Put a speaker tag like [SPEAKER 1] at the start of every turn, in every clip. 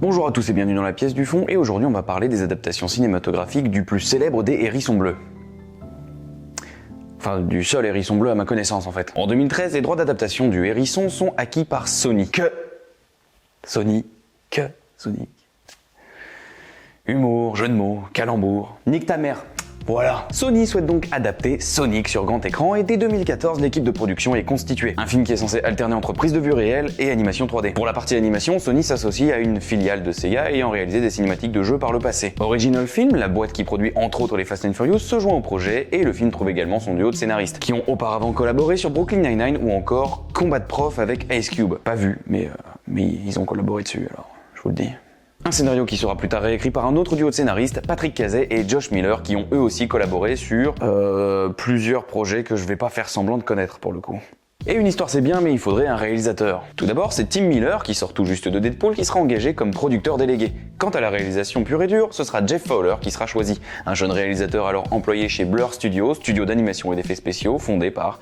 [SPEAKER 1] Bonjour à tous et bienvenue dans la pièce du fond, et aujourd'hui on va parler des adaptations cinématographiques du plus célèbre des Hérissons Bleus. Enfin, du seul Hérisson Bleu à ma connaissance en fait. En 2013, les droits d'adaptation du Hérisson sont acquis par Sonic. Sonic. Humour, jeu de mots, calembour. Nique ta mère. Voilà. Sony souhaite donc adapter Sonic sur grand écran et dès 2014, l'équipe de production est constituée. Un film qui est censé alterner entre prise de vue réelle et animation 3D. Pour la partie animation, Sony s'associe à une filiale de Sega ayant réalisé des cinématiques de jeux par le passé. Original Film, la boîte qui produit entre autres les Fast and Furious, se joint au projet et le film trouve également son duo de scénaristes qui ont auparavant collaboré sur Brooklyn Nine-Nine ou encore Combat Prof avec Ice Cube. Pas vu, mais ils ont collaboré dessus alors, je vous le dis. Un scénario qui sera plus tard réécrit par un autre duo de scénaristes, Patrick Cazet et Josh Miller, qui ont eux aussi collaboré sur plusieurs projets que je vais pas faire semblant de connaître pour le coup. Et une histoire c'est bien, mais il faudrait un réalisateur. Tout d'abord, c'est Tim Miller, qui sort tout juste de Deadpool, qui sera engagé comme producteur délégué. Quant à la réalisation pure et dure, ce sera Jeff Fowler qui sera choisi, un jeune réalisateur alors employé chez Blur Studios, studio d'animation et d'effets spéciaux fondé par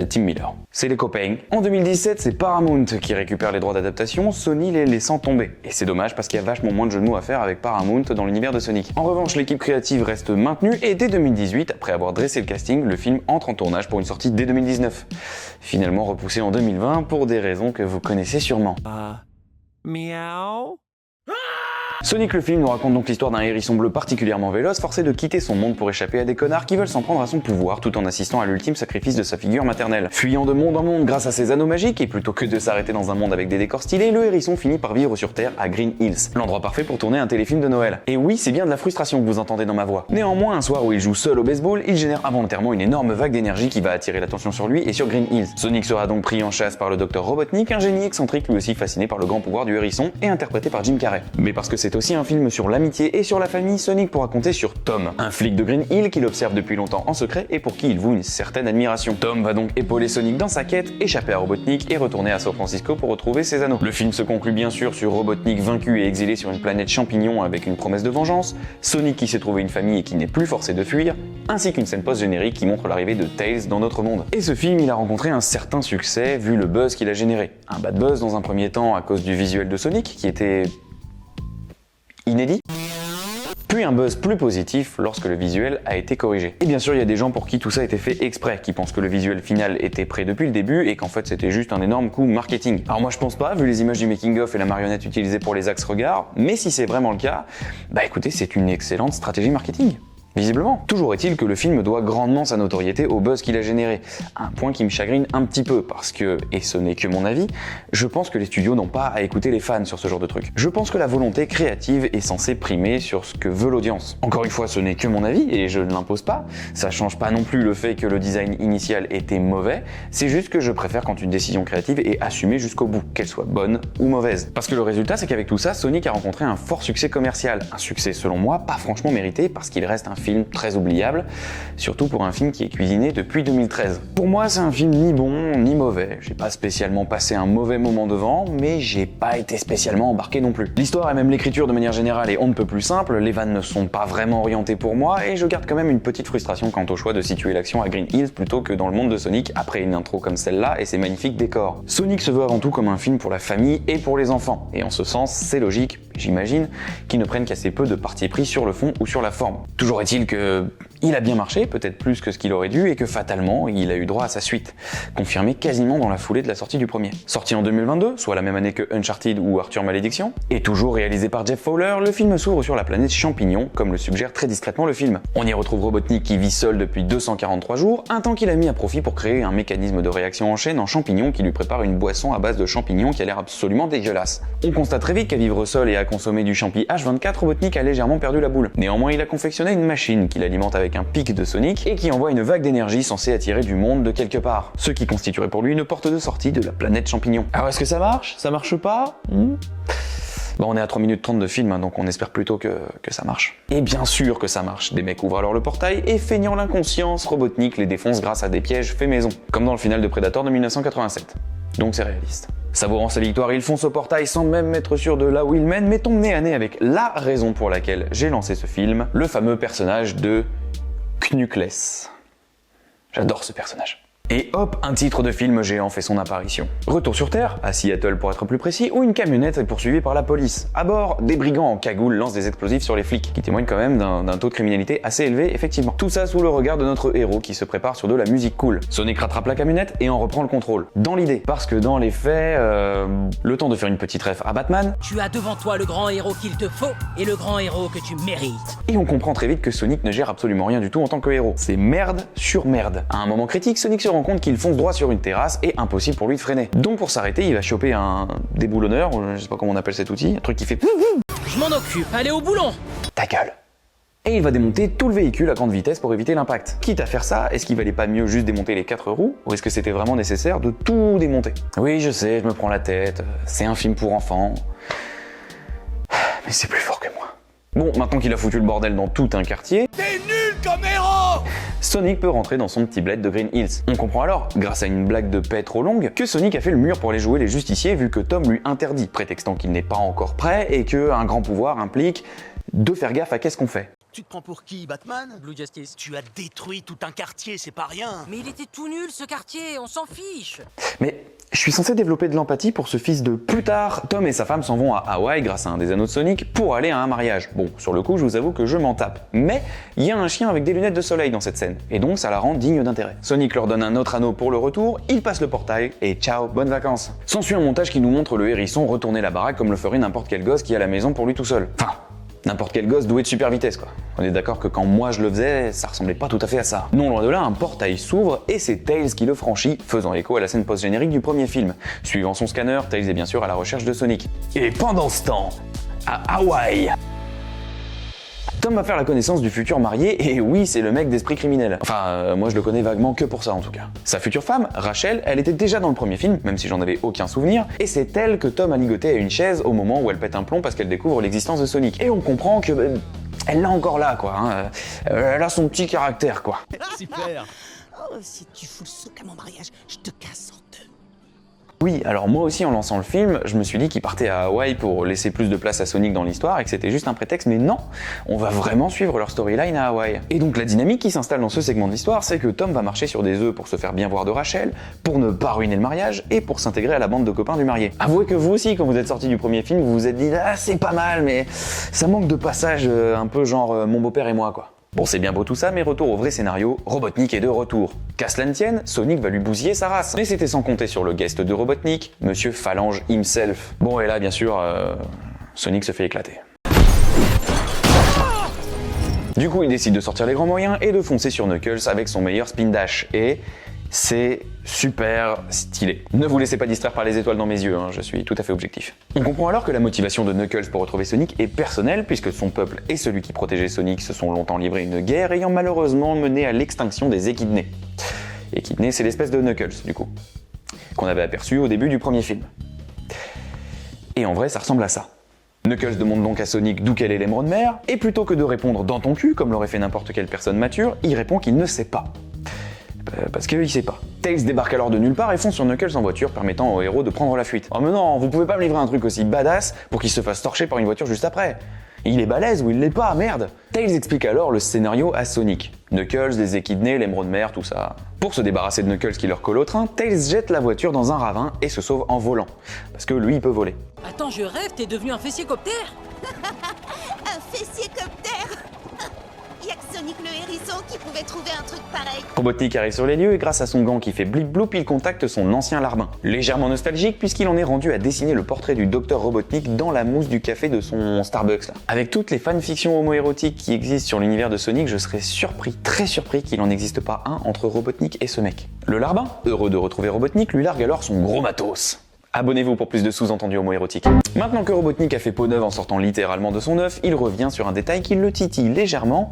[SPEAKER 1] Tim Miller. C'est les copains. En 2017, c'est Paramount qui récupère les droits d'adaptation, Sony les laissant tomber. Et c'est dommage parce qu'il y a vachement moins de jeux de mots à faire avec Paramount dans l'univers de Sonic. En revanche, l'équipe créative reste maintenue et dès 2018, après avoir dressé le casting, le film entre en tournage pour une sortie dès 2019. Finalement repoussé en 2020 pour des raisons que vous connaissez sûrement.
[SPEAKER 2] Miaou.
[SPEAKER 1] Sonic le film nous raconte donc l'histoire d'un hérisson bleu particulièrement véloce, forcé de quitter son monde pour échapper à des connards qui veulent s'en prendre à son pouvoir tout en assistant à l'ultime sacrifice de sa figure maternelle. Fuyant de monde en monde grâce à ses anneaux magiques et plutôt que de s'arrêter dans un monde avec des décors stylés, le hérisson finit par vivre sur Terre à Green Hills, l'endroit parfait pour tourner un téléfilm de Noël. Et oui, c'est bien de la frustration que vous entendez dans ma voix. Néanmoins, un soir où il joue seul au baseball, il génère involontairement une énorme vague d'énergie qui va attirer l'attention sur lui et sur Green Hills. Sonic sera donc pris en chasse par le Dr Robotnik, un génie excentrique lui aussi fasciné par le grand pouvoir du hérisson et interprété par Jim Carrey. Mais parce que c'est aussi un film sur l'amitié et sur la famille, Sonic pourra compter sur Tom, un flic de Green Hill qui l'observe depuis longtemps en secret et pour qui il voue une certaine admiration. Tom va donc épauler Sonic dans sa quête, échapper à Robotnik et retourner à San Francisco pour retrouver ses anneaux. Le film se conclut bien sûr sur Robotnik vaincu et exilé sur une planète champignon avec une promesse de vengeance, Sonic qui s'est trouvé une famille et qui n'est plus forcé de fuir, ainsi qu'une scène post-générique qui montre l'arrivée de Tails dans notre monde. Et ce film, il a rencontré un certain succès vu le buzz qu'il a généré. Un bad buzz dans un premier temps à cause du visuel de Sonic qui était inédit. Puis un buzz plus positif lorsque le visuel a été corrigé. Et bien sûr, il y a des gens pour qui tout ça a été fait exprès, qui pensent que le visuel final était prêt depuis le début et qu'en fait c'était juste un énorme coup marketing. Alors moi je pense pas, vu les images du making-of et la marionnette utilisée pour les axes regards, mais si c'est vraiment le cas, écoutez, c'est une excellente stratégie marketing. Visiblement. Toujours est-il que le film doit grandement sa notoriété au buzz qu'il a généré. Un point qui me chagrine un petit peu parce que, et ce n'est que mon avis, je pense que les studios n'ont pas à écouter les fans sur ce genre de truc. Je pense que la volonté créative est censée primer sur ce que veut l'audience. Encore une fois, ce n'est que mon avis et je ne l'impose pas. Ça change pas non plus le fait que le design initial était mauvais. C'est juste que je préfère quand une décision créative est assumée jusqu'au bout, qu'elle soit bonne ou mauvaise. Parce que le résultat, c'est qu'avec tout ça, Sonic a rencontré un fort succès commercial. Un succès selon moi pas franchement mérité parce qu'il reste un film très oubliable, surtout pour un film qui est cuisiné depuis 2013. Pour moi, c'est un film ni bon ni mauvais. J'ai pas spécialement passé un mauvais moment devant, mais j'ai pas été spécialement embarqué non plus. L'histoire et même l'écriture de manière générale est on ne peut plus simple, les vannes ne sont pas vraiment orientées pour moi, et je garde quand même une petite frustration quant au choix de situer l'action à Green Hills plutôt que dans le monde de Sonic après une intro comme celle-là et ses magnifiques décors. Sonic se veut avant tout comme un film pour la famille et pour les enfants, et en ce sens, c'est logique, j'imagine, qu'ils ne prennent qu'assez peu de parti pris sur le fond ou sur la forme. Toujours est-il que il a bien marché, peut-être plus que ce qu'il aurait dû, et que fatalement, il a eu droit à sa suite, confirmée quasiment dans la foulée de la sortie du premier. Sorti en 2022, soit la même année que Uncharted ou Arthur Malédiction, et toujours réalisé par Jeff Fowler, le film s'ouvre sur la planète Champignon, comme le suggère très discrètement le film. On y retrouve Robotnik qui vit seul depuis 243 jours, un temps qu'il a mis à profit pour créer un mécanisme de réaction en chaîne en champignons qui lui prépare une boisson à base de champignons qui a l'air absolument dégueulasse. On constate très vite qu'à vivre seul et à consommer du champi H24, Robotnik a légèrement perdu la boule. Néanmoins, il a confectionné une machine qui l'alimente avec un pic de Sonic et qui envoie une vague d'énergie censée attirer du monde de quelque part, ce qui constituerait pour lui une porte de sortie de la planète champignon. Alors est-ce que ça marche? Ça marche pas? On est à 3 minutes 30 de film, donc on espère plutôt que ça marche. Et bien sûr que ça marche. Des mecs ouvrent alors le portail et, feignant l'inconscience, Robotnik les défonce grâce à des pièges faits maison, comme dans le final de Predator de 1987. Donc c'est réaliste. Savourant sa victoire, il fonce au portail sans même être sûr de là où il mène, mais tombe nez à nez avec la raison pour laquelle j'ai lancé ce film, le fameux personnage de Knuckles. J'adore ce personnage. Et hop, un titre de film géant fait son apparition. Retour sur Terre, à Seattle pour être plus précis, où une camionnette est poursuivie par la police. À bord, des brigands en cagoule lancent des explosifs sur les flics, qui témoignent quand même d'un taux de criminalité assez élevé, effectivement. Tout ça sous le regard de notre héros qui se prépare sur de la musique cool. Sonic rattrape la camionnette et en reprend le contrôle. Dans l'idée, parce que dans les faits, le temps de faire une petite ref à Batman.
[SPEAKER 2] Tu as devant toi le grand héros qu'il te faut et le grand héros que tu mérites.
[SPEAKER 1] Et on comprend très vite que Sonic ne gère absolument rien du tout en tant que héros. C'est merde sur merde. À un moment critique, Sonic se rend compte qu'il fonce droit sur une terrasse et impossible pour lui de freiner. Donc pour s'arrêter, il va choper un déboulonneur, je sais pas comment on appelle cet outil, un truc qui fait...
[SPEAKER 2] Je m'en occupe, allez au boulon.
[SPEAKER 1] Ta gueule. Et il va démonter tout le véhicule à grande vitesse pour éviter l'impact. Quitte à faire ça, est-ce qu'il valait pas mieux juste démonter les 4 roues, ou est-ce que c'était vraiment nécessaire de tout démonter? Oui, je sais, je me prends la tête, c'est un film pour enfants, mais c'est plus fort que moi. Bon, maintenant qu'il a foutu le bordel dans tout un quartier... T'es nul comme héros! Sonic peut rentrer dans son petit bled de Green Hills. On comprend alors, grâce à une blague de paix trop longue, que Sonic a fait le mur pour aller jouer les justiciers vu que Tom lui interdit, prétextant qu'il n'est pas encore prêt et qu'un grand pouvoir implique de faire gaffe à qu'est-ce qu'on fait.
[SPEAKER 3] Tu te prends pour qui, Batman?
[SPEAKER 2] Blue Justice.
[SPEAKER 3] Tu as détruit tout un quartier, c'est pas rien.
[SPEAKER 2] Mais il était tout nul ce quartier, on s'en fiche.
[SPEAKER 1] Mais je suis censé développer de l'empathie pour ce fils de... Plus tard, Tom et sa femme s'en vont à Hawaï grâce à un des anneaux de Sonic pour aller à un mariage. Bon, sur le coup, je vous avoue que je m'en tape. Mais il y a un chien avec des lunettes de soleil dans cette scène, et donc ça la rend digne d'intérêt. Sonic leur donne un autre anneau pour le retour, il passe le portail, et ciao, bonnes vacances. S'ensuit un montage qui nous montre le hérisson retourner la baraque comme le ferait n'importe quel gosse qui est à la maison pour lui tout seul. Enfin, n'importe quel gosse doué de super vitesse quoi. On est d'accord que quand moi je le faisais, ça ressemblait pas tout à fait à ça. Non loin de là, un portail s'ouvre et c'est Tails qui le franchit, faisant écho à la scène post-générique du premier film. Suivant son scanner, Tails est bien sûr à la recherche de Sonic. Et pendant ce temps, à Hawaï, Tom va faire la connaissance du futur marié, et oui, c'est le mec d'Esprit criminel. Enfin, moi je le connais vaguement que pour ça en tout cas. Sa future femme, Rachel, elle était déjà dans le premier film, même si j'en avais aucun souvenir, et c'est elle que Tom a ligoté à une chaise au moment où elle pète un plomb parce qu'elle découvre l'existence de Sonic. Et on comprend que... elle l'a encore là quoi, hein. Elle a son petit caractère quoi.
[SPEAKER 3] Super.
[SPEAKER 4] Oh, si tu fous le souk à mon mariage, je te casse en deux.
[SPEAKER 1] Oui, alors moi aussi en lançant le film, je me suis dit qu'il partait à Hawaï pour laisser plus de place à Sonic dans l'histoire et que c'était juste un prétexte, mais non, on va vraiment suivre leur storyline à Hawaï. Et donc la dynamique qui s'installe dans ce segment de l'histoire, c'est que Tom va marcher sur des œufs pour se faire bien voir de Rachel, pour ne pas ruiner le mariage et pour s'intégrer à la bande de copains du marié. Avouez que vous aussi, quand vous êtes sorti du premier film, vous vous êtes dit « Ah, c'est pas mal, mais ça manque de passages un peu genre mon beau-père et moi quoi ». Bon, c'est bien beau tout ça, mais retour au vrai scénario, Robotnik est de retour. Qu'à cela ne tienne, Sonic va lui bousiller sa race. Mais c'était sans compter sur le guest de Robotnik, Monsieur Phalange himself. Bon, et là, bien sûr, Sonic se fait éclater. Du coup, il décide de sortir les grands moyens et de foncer sur Knuckles avec son meilleur spin dash. Et c'est super stylé. Ne vous laissez pas distraire par les étoiles dans mes yeux, hein, je suis tout à fait objectif. On comprend alors que la motivation de Knuckles pour retrouver Sonic est personnelle, puisque son peuple et celui qui protégeait Sonic se sont longtemps livrés une guerre ayant malheureusement mené à l'extinction des Équidnés. Équidnés, c'est l'espèce de Knuckles, du coup, qu'on avait aperçu au début du premier film. Et en vrai, ça ressemble à ça. Knuckles demande donc à Sonic d'où qu'elle est l'émeraude mère, et plutôt que de répondre dans ton cul, comme l'aurait fait n'importe quelle personne mature, il répond qu'il ne sait pas. Parce qu'il sait pas. Tails débarque alors de nulle part et fonce sur Knuckles en voiture, permettant au héros de prendre la fuite. Oh mais non, vous pouvez pas me livrer un truc aussi badass pour qu'il se fasse torcher par une voiture juste après. Il est balèze ou il l'est pas, merde. Tails explique alors le scénario à Sonic. Knuckles, les équidnés, l'émeraude mère, tout ça. Pour se débarrasser de Knuckles qui leur colle au train, Tails jette la voiture dans un ravin et se sauve en volant. Parce que lui, il peut voler.
[SPEAKER 2] Attends, je rêve, t'es devenu un fessier-coptère?
[SPEAKER 4] Un fessier-coptère. Y'a que Sonic le hérisson qui pouvait trouver un truc pareil.
[SPEAKER 1] Robotnik arrive sur les lieux et grâce à son gant qui fait blip bloop, il contacte son ancien larbin. Légèrement nostalgique puisqu'il en est rendu à dessiner le portrait du docteur Robotnik dans la mousse du café de son Starbucks là. Avec toutes les fanfictions homo-érotiques qui existent sur l'univers de Sonic, je serais surpris, très surpris qu'il n'en existe pas un entre Robotnik et ce mec. Le larbin, heureux de retrouver Robotnik, lui largue alors son gros matos. Abonnez-vous pour plus de sous-entendus homo-érotiques. Maintenant que Robotnik a fait peau neuve en sortant littéralement de son œuf, il revient sur un détail qui le titille légèrement,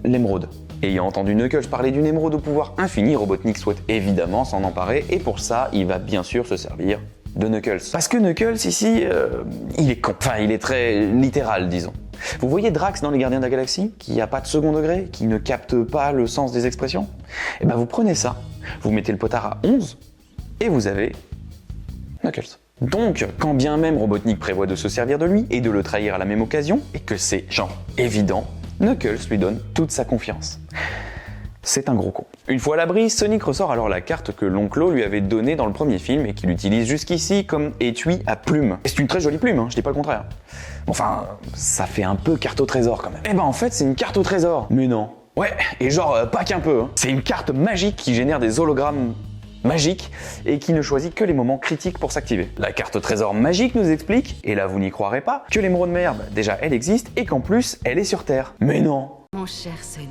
[SPEAKER 1] l'émeraude. Ayant entendu Knuckles parler d'une émeraude au pouvoir infini, Robotnik souhaite évidemment s'en emparer et pour ça, il va bien sûr se servir de Knuckles. Parce que Knuckles ici, il est con. Enfin, il est très littéral, disons. Vous voyez Drax dans Les Gardiens de la Galaxie, qui a pas de second degré, qui ne capte pas le sens des expressions? Et ben vous prenez ça, vous mettez le potard à 11 et vous avez Knuckles. Donc, quand bien même Robotnik prévoit de se servir de lui et de le trahir à la même occasion, et que c'est genre évident, Knuckles lui donne toute sa confiance. C'est un gros con. Une fois à l'abri, Sonic ressort alors la carte que l'oncle lui avait donnée dans le premier film et qu'il utilise jusqu'ici comme étui à plumes. Et c'est une très jolie plume, hein, je dis pas le contraire. Enfin, ça fait un peu carte au trésor quand même. Eh ben en fait, c'est une carte au trésor. Mais non. Ouais, et genre pas qu'un peu. Hein. C'est une carte magique qui génère des hologrammes magique et qui ne choisit que les moments critiques pour s'activer. La carte trésor magique nous explique, et là vous n'y croirez pas, que l'émeraude mer, déjà elle existe et qu'en plus elle est sur Terre. Mais non.
[SPEAKER 5] Mon cher Sonic,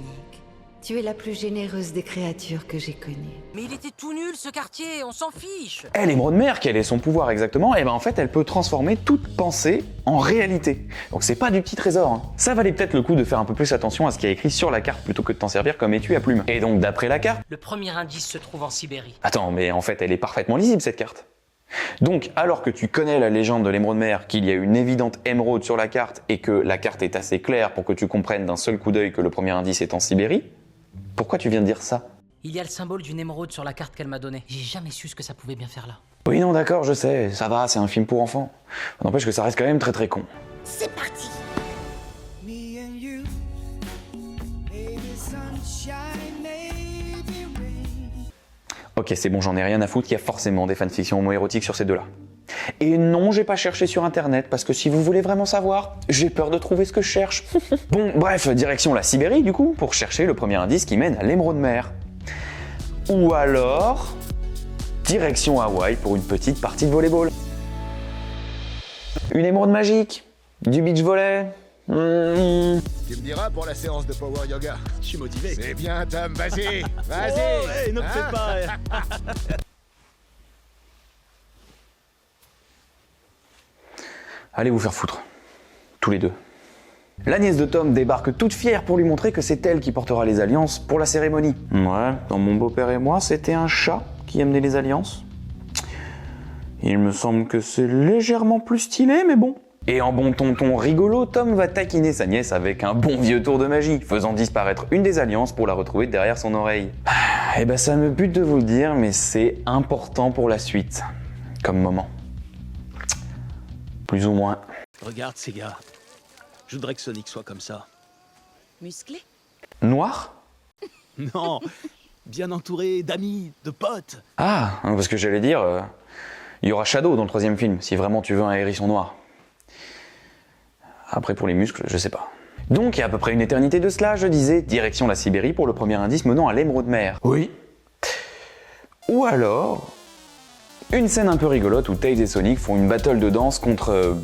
[SPEAKER 5] tu es la plus généreuse des créatures que j'ai connues.
[SPEAKER 2] Mais il était tout nul ce quartier, on s'en fiche.
[SPEAKER 1] Elle, l'émeraude mer, quel est son pouvoir exactement? Et ben en fait elle peut transformer toute pensée en réalité. Donc c'est pas du petit trésor. Hein. Ça valait peut-être le coup de faire un peu plus attention à ce qui est écrit sur la carte plutôt que de t'en servir comme étui à plumes. Et donc d'après la carte...
[SPEAKER 2] Le premier indice se trouve en Sibérie.
[SPEAKER 1] Attends, mais en fait elle est parfaitement lisible cette carte. Donc, alors que tu connais la légende de l'émeraude mer, qu'il y a une évidente émeraude sur la carte et que la carte est assez claire pour que tu comprennes d'un seul coup d'œil que le premier indice est en Sibérie, pourquoi tu viens de dire ça?
[SPEAKER 2] Il y a le symbole d'une émeraude sur la carte qu'elle m'a donnée. J'ai jamais su ce que ça pouvait bien faire là.
[SPEAKER 1] Oui, non, d'accord, je sais, ça va, c'est un film pour enfants. N'empêche que ça reste quand même très très con.
[SPEAKER 4] C'est parti.
[SPEAKER 1] Ok, c'est bon, j'en ai rien à foutre, il y a forcément des fanfictions homo-érotiques sur ces deux-là. Et non, j'ai pas cherché sur internet, parce que si vous voulez vraiment savoir, j'ai peur de trouver ce que je cherche. Bon, bref, direction la Sibérie du coup, pour chercher le premier indice qui mène à l'émeraude mer. Ou alors, direction Hawaï pour une petite partie de volleyball. Une émeraude magique, du beach volley.
[SPEAKER 6] Tu me diras pour la séance de power yoga.
[SPEAKER 3] Je suis motivé.
[SPEAKER 6] C'est bien, Tom, vas-y, vas-y.
[SPEAKER 3] Oh, hey, ne me fais pas.
[SPEAKER 1] Allez vous faire foutre. Tous les deux. La nièce de Tom débarque toute fière pour lui montrer que c'est elle qui portera les alliances pour la cérémonie. Ouais, dans mon beau-père et moi, c'était un chat qui amenait les alliances. Il me semble que c'est légèrement plus stylé, mais bon. Et en bon tonton rigolo, Tom va taquiner sa nièce avec un bon vieux tour de magie, faisant disparaître une des alliances pour la retrouver derrière son oreille. Et ben ça me bute de vous le dire, mais c'est important pour la suite, comme moment. Plus ou moins.
[SPEAKER 3] Regarde ces gars. Je voudrais que Sonic soit comme ça.
[SPEAKER 4] Musclé?
[SPEAKER 1] Noir?
[SPEAKER 3] Non, bien entouré d'amis, de potes.
[SPEAKER 1] Ah, parce que j'allais dire, il y aura Shadow dans le troisième film, si vraiment tu veux un hérisson noir. Après pour les muscles, je sais pas. Donc il y a à peu près une éternité de cela, je disais, direction la Sibérie pour le premier indice menant à l'émeraude mer. Oui. Ou alors, une scène un peu rigolote où Tails et Sonic font une battle de danse contre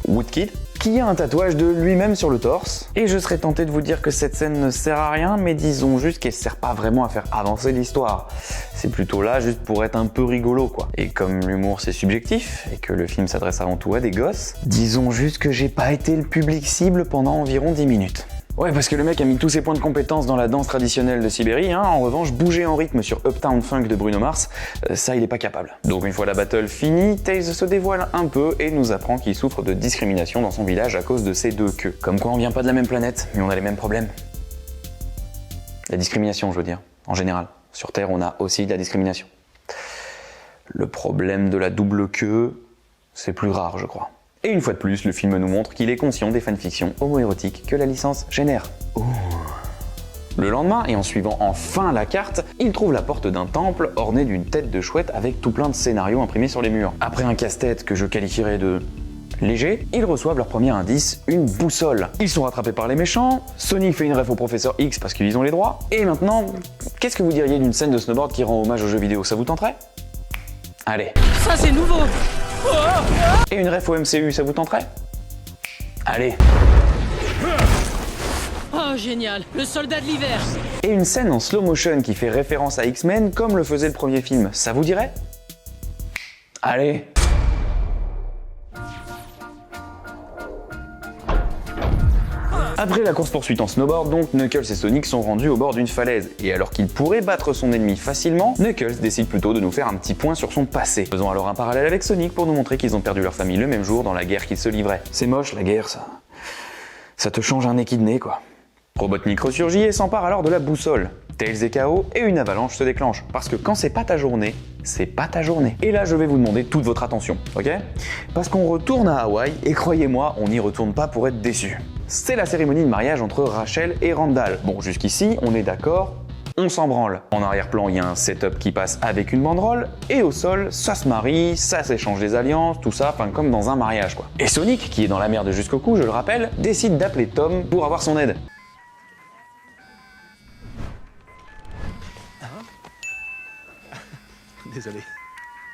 [SPEAKER 1] Woodkid, qui a un tatouage de lui-même sur le torse. Et je serais tenté de vous dire que cette scène ne sert à rien, mais disons juste qu'elle sert pas vraiment à faire avancer l'histoire. C'est plutôt là juste pour être un peu rigolo, quoi. Et comme l'humour c'est subjectif, et que le film s'adresse avant tout à des gosses, disons juste que j'ai pas été le public cible pendant environ 10 minutes. Ouais, parce que le mec a mis tous ses points de compétence dans la danse traditionnelle de Sibérie, hein. En revanche, bouger en rythme sur Uptown Funk de Bruno Mars, ça il est pas capable. Donc une fois la battle finie, Tails se dévoile un peu et nous apprend qu'il souffre de discrimination dans son village à cause de ses deux queues. Comme quoi on vient pas de la même planète, mais on a les mêmes problèmes. La discrimination, je veux dire, en général. Sur Terre, on a aussi de la discrimination. Le problème de la double queue, c'est plus rare, je crois. Et une fois de plus, le film nous montre qu'il est conscient des fanfictions homo-érotiques que la licence génère. Ouh. Le lendemain, et en suivant enfin la carte, il trouve la porte d'un temple orné d'une tête de chouette avec tout plein de scénarios imprimés sur les murs. Après un casse-tête que je qualifierais de léger, ils reçoivent leur premier indice, une boussole. Ils sont rattrapés par les méchants, Sonic fait une ref au professeur X parce qu'ils ont les droits, et maintenant, qu'est-ce que vous diriez d'une scène de snowboard qui rend hommage aux jeux vidéo, ça vous tenterait? Allez.
[SPEAKER 2] Ça c'est nouveau.
[SPEAKER 1] Et une ref au MCU, ça vous tenterait? Allez.
[SPEAKER 2] Oh génial, le soldat de l'hiver.
[SPEAKER 1] Et une scène en slow motion qui fait référence à X-Men comme le faisait le premier film, ça vous dirait? Allez. Après la course-poursuite en snowboard, donc, Knuckles et Sonic sont rendus au bord d'une falaise, et alors qu'il pourrait battre son ennemi facilement, Knuckles décide plutôt de nous faire un petit point sur son passé. Faisons alors un parallèle avec Sonic pour nous montrer qu'ils ont perdu leur famille le même jour dans la guerre qu'ils se livraient. C'est moche la guerre, ça. Ça te change un équidné, quoi. Robotnik ressurgit et s'empare alors de la boussole. Tails est KO et une avalanche se déclenche, parce que quand c'est pas ta journée, c'est pas ta journée. Et là je vais vous demander toute votre attention, ok? Parce qu'on retourne à Hawaï, et croyez-moi, on n'y retourne pas pour être déçu. C'est la cérémonie de mariage entre Rachel et Randall. Bon, jusqu'ici, on est d'accord, on s'en branle. En arrière-plan, il y a un setup qui passe avec une banderole, et au sol, ça se marie, ça s'échange des alliances, tout ça, enfin comme dans un mariage quoi. Et Sonic, qui est dans la merde jusqu'au cou, je le rappelle, décide d'appeler Tom pour avoir son aide.
[SPEAKER 3] Désolé.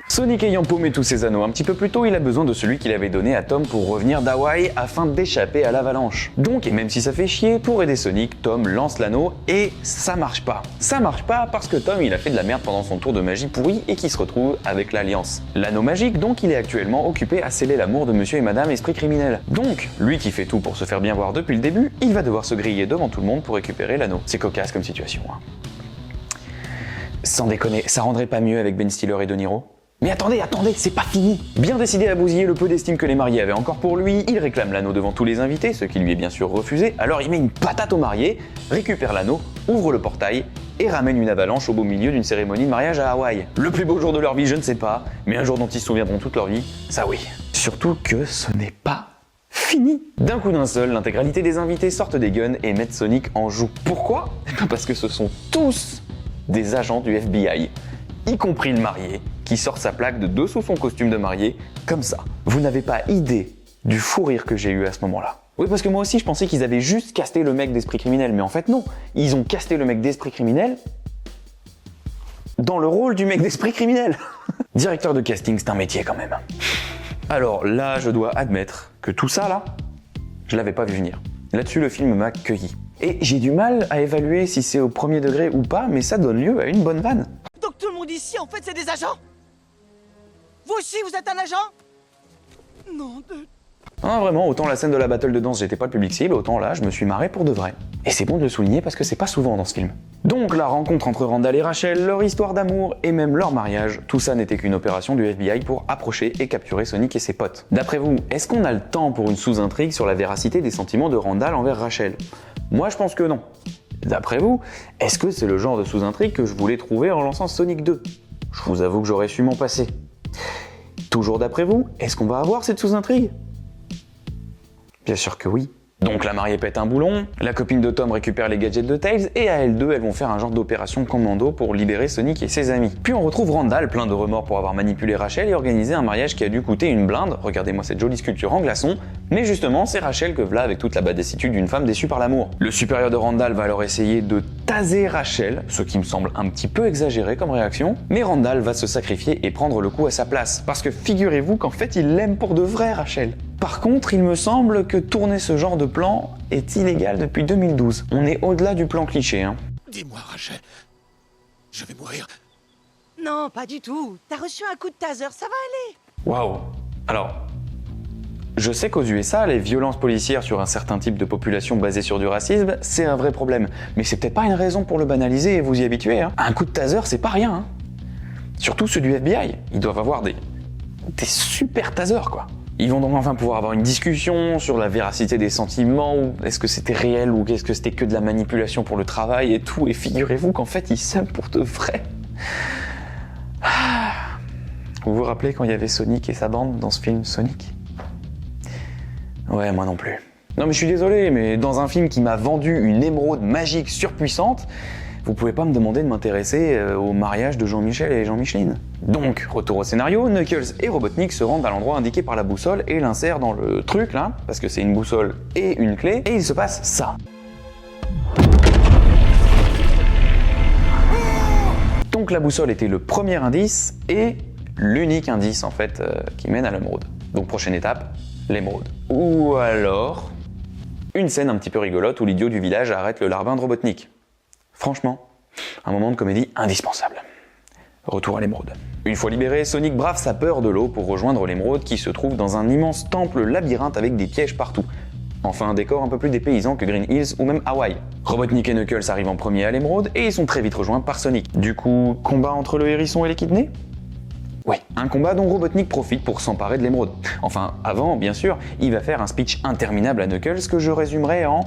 [SPEAKER 1] Sonic ayant paumé tous ses anneaux un petit peu plus tôt, il a besoin de celui qu'il avait donné à Tom pour revenir d'Hawaï afin d'échapper à l'avalanche. Donc, et même si ça fait chier, pour aider Sonic, Tom lance l'anneau et ça marche pas. Ça marche pas parce que Tom il a fait de la merde pendant son tour de magie pourri et qu'il se retrouve avec l'Alliance. L'anneau magique, donc il est actuellement occupé à sceller l'amour de monsieur et madame Esprit Criminel. Donc, lui qui fait tout pour se faire bien voir depuis le début, il va devoir se griller devant tout le monde pour récupérer l'anneau. C'est cocasse comme situation. Hein. Sans déconner, ça rendrait pas mieux avec Ben Stiller et De Niro ? Mais attendez, c'est pas fini. Bien décidé à bousiller le peu d'estime que les mariés avaient encore pour lui, il réclame l'anneau devant tous les invités, ce qui lui est bien sûr refusé, alors il met une patate aux mariés, récupère l'anneau, ouvre le portail et ramène une avalanche au beau milieu d'une cérémonie de mariage à Hawaï. Le plus beau jour de leur vie, je ne sais pas, mais un jour dont ils se souviendront toute leur vie, ça oui. Surtout que ce n'est pas fini. D'un coup d'un seul, l'intégralité des invités sortent des guns et mettent Sonic en joue. Pourquoi ? Parce que ce sont tous des agents du FBI, y compris le marié, qui sort sa plaque de dessous son costume de mariée, comme ça. Vous n'avez pas idée du fou rire que j'ai eu à ce moment-là. Oui, parce que moi aussi, je pensais qu'ils avaient juste casté le mec d'Esprit Criminel, mais en fait non. Ils ont casté le mec d'Esprit Criminel dans le rôle du mec d'Esprit Criminel. Directeur de casting, c'est un métier quand même. Alors là, je dois admettre que tout ça là, je l'avais pas vu venir. Là-dessus, le film m'a cueilli. Et j'ai du mal à évaluer si c'est au premier degré ou pas, mais ça donne lieu à une bonne vanne.
[SPEAKER 2] Donc tout le monde ici, en fait, c'est des agents? Vous aussi, vous êtes un agent? Non,
[SPEAKER 1] Ah, vraiment, autant la scène de la battle de danse, j'étais pas le public cible, autant là, je me suis marré pour de vrai. Et c'est bon de le souligner parce que c'est pas souvent dans ce film. Donc la rencontre entre Randall et Rachel, leur histoire d'amour et même leur mariage, tout ça n'était qu'une opération du FBI pour approcher et capturer Sonic et ses potes. D'après vous, est-ce qu'on a le temps pour une sous-intrigue sur la véracité des sentiments de Randall envers Rachel? Moi je pense que non. D'après vous, est-ce que c'est le genre de sous-intrigue que je voulais trouver en lançant Sonic 2? Je vous avoue que j'aurais su m'en passer. Toujours d'après vous, est-ce qu'on va avoir cette sous-intrigue? Bien sûr que oui. Donc la mariée pète un boulon, la copine de Tom récupère les gadgets de Tails, et à elles deux, elles vont faire un genre d'opération commando pour libérer Sonic et ses amis. Puis on retrouve Randall, plein de remords pour avoir manipulé Rachel et organisé un mariage qui a dû coûter une blinde, regardez-moi cette jolie sculpture en glaçon, mais justement c'est Rachel que v'là avec toute la badessitude d'une femme déçue par l'amour. Le supérieur de Randall va alors essayer de taser Rachel, ce qui me semble un petit peu exagéré comme réaction, mais Randall va se sacrifier et prendre le coup à sa place, parce que figurez-vous qu'en fait il l'aime pour de vrai Rachel. Par contre, il me semble que tourner ce genre de plan est illégal depuis 2012. On est au-delà du plan cliché, hein.
[SPEAKER 6] Dis-moi, Rachel, je vais mourir.
[SPEAKER 2] non, pas du tout. T'as reçu un coup de taser, ça va aller.
[SPEAKER 1] Waouh. Alors, je sais qu'aux USA, les violences policières sur un certain type de population basée sur du racisme, c'est un vrai problème. Mais c'est peut-être pas une raison pour le banaliser et vous y habituer, hein. Un coup de taser, c'est pas rien, hein. Surtout ceux du FBI. Ils doivent avoir des super tasers, quoi. Ils vont donc enfin pouvoir avoir une discussion sur la véracité des sentiments, ou est-ce que c'était réel, ou est-ce que c'était que de la manipulation pour le travail et tout, et figurez-vous qu'en fait ils s'aiment pour de vrai. Vous vous rappelez quand il y avait Sonic et sa bande dans ce film Sonic? Ouais, moi non plus. Non mais je suis désolé, mais dans un film qui m'a vendu une émeraude magique surpuissante, vous pouvez pas me demander de m'intéresser au mariage de Jean-Michel et Jean-Micheline. Donc, retour au scénario, Knuckles et Robotnik se rendent à l'endroit indiqué par la boussole et l'insèrent dans le truc là, parce que c'est une boussole et une clé, et il se passe ça. Donc la boussole était le premier indice et l'unique indice en fait qui mène à l'émeraude. Donc prochaine étape, l'émeraude. Ou alors, une scène un petit peu rigolote où l'idiot du village arrête le larbin de Robotnik. Franchement, un moment de comédie indispensable. Retour à l'émeraude. Une fois libéré, Sonic brave sa peur de l'eau pour rejoindre l'émeraude qui se trouve dans un immense temple labyrinthe avec des pièges partout. Enfin un décor un peu plus dépaysant que Green Hills ou même Hawaï. Robotnik et Knuckles arrivent en premier à l'émeraude et ils sont très vite rejoints par Sonic. Du coup, combat entre le hérisson et l'équidné ? Ouais, un combat dont Robotnik profite pour s'emparer de l'émeraude. Enfin, avant, bien sûr, il va faire un speech interminable à Knuckles que je résumerai en...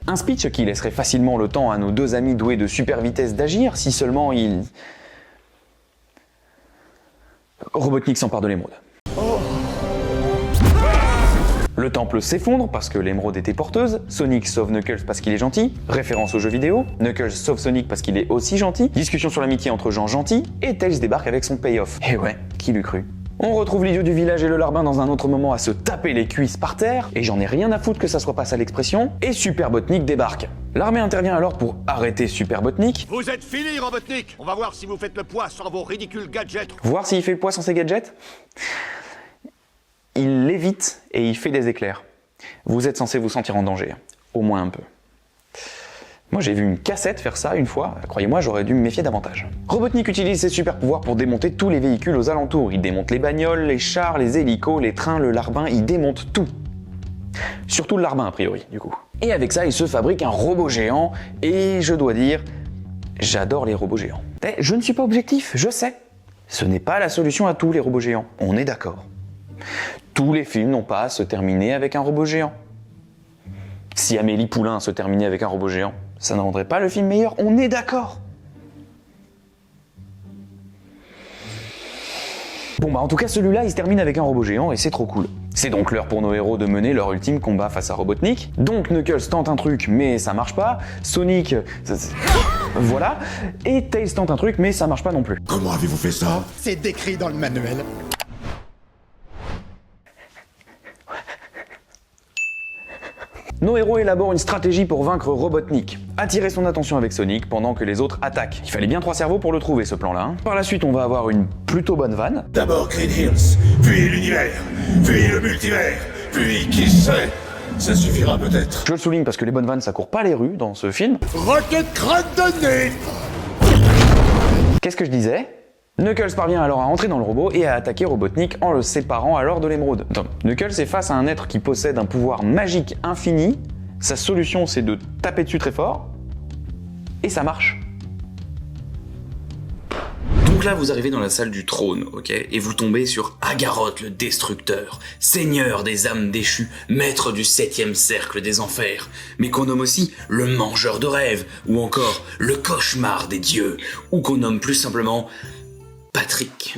[SPEAKER 1] Un speech qui laisserait facilement le temps à nos deux amis doués de super vitesse d'agir si seulement ils... Robotnik s'empare de l'émeraude. Le temple s'effondre parce que l'émeraude était porteuse, Sonic sauve Knuckles parce qu'il est gentil, référence au jeu vidéo, Knuckles sauve Sonic parce qu'il est aussi gentil, discussion sur l'amitié entre gens gentils, et Tails débarque avec son payoff. Et ouais, qui l'eût cru. On retrouve l'idiot du village et le larbin dans un autre moment à se taper les cuisses par terre, et j'en ai rien à foutre que ça soit pas ça l'expression, et Super Botnik débarque. L'armée intervient alors pour arrêter Super Botnik.
[SPEAKER 6] Vous êtes fini, Robotnik. On va voir si vous faites le poids sans vos ridicules gadgets.
[SPEAKER 1] Voir s'il fait le poids sans ses gadgets. Il lévite et il fait des éclairs. Vous êtes censé vous sentir en danger, au moins un peu. Moi j'ai vu une cassette faire ça une fois, croyez-moi j'aurais dû me méfier davantage. Robotnik utilise ses super pouvoirs pour démonter tous les véhicules aux alentours. Il démonte les bagnoles, les chars, les hélicos, les trains, le larbin, il démonte tout. Surtout le larbin a priori du coup. Et avec ça il se fabrique un robot géant et je dois dire, j'adore les robots géants. Mais je ne suis pas objectif, je sais. Ce n'est pas la solution à tous les robots géants, on est d'accord. Tous les films n'ont pas à se terminer avec un robot géant. Si Amélie Poulain se terminait avec un robot géant, ça ne rendrait pas le film meilleur, on est d'accord. Bon bah en tout cas celui-là il se termine avec un robot géant et c'est trop cool. C'est donc l'heure pour nos héros de mener leur ultime combat face à Robotnik. Donc Knuckles tente un truc mais ça marche pas, Sonic... voilà, et Tails tente un truc mais ça marche pas non plus.
[SPEAKER 6] Comment avez-vous fait ça?
[SPEAKER 7] C'est décrit dans le manuel.
[SPEAKER 1] Nos héros élaborent une stratégie pour vaincre Robotnik. Attirer son attention avec Sonic pendant que les autres attaquent. Il fallait bien 3 cerveaux pour le trouver ce plan-là. Hein. Par la suite, on va avoir une plutôt bonne vanne.
[SPEAKER 8] D'abord Green Hills, puis l'univers, puis le multivers, puis qui sait, ça suffira peut-être.
[SPEAKER 1] Je le souligne parce que les bonnes vannes, ça court pas les rues dans ce film.
[SPEAKER 6] Rocket crâne de nez.
[SPEAKER 1] Qu'est-ce que je disais? Knuckles parvient alors à entrer dans le robot et à attaquer Robotnik en le séparant alors de l'émeraude. Knuckles est face à un être qui possède un pouvoir magique infini. Sa solution c'est de taper dessus très fort. Et ça marche.
[SPEAKER 9] Donc là, vous arrivez dans la salle du trône, ok? Et vous tombez sur Agaroth le Destructeur, seigneur des âmes déchues, maître du 7e cercle des enfers, mais qu'on nomme aussi le mangeur de rêves, ou encore le cauchemar des dieux, ou qu'on nomme plus simplement Patrick.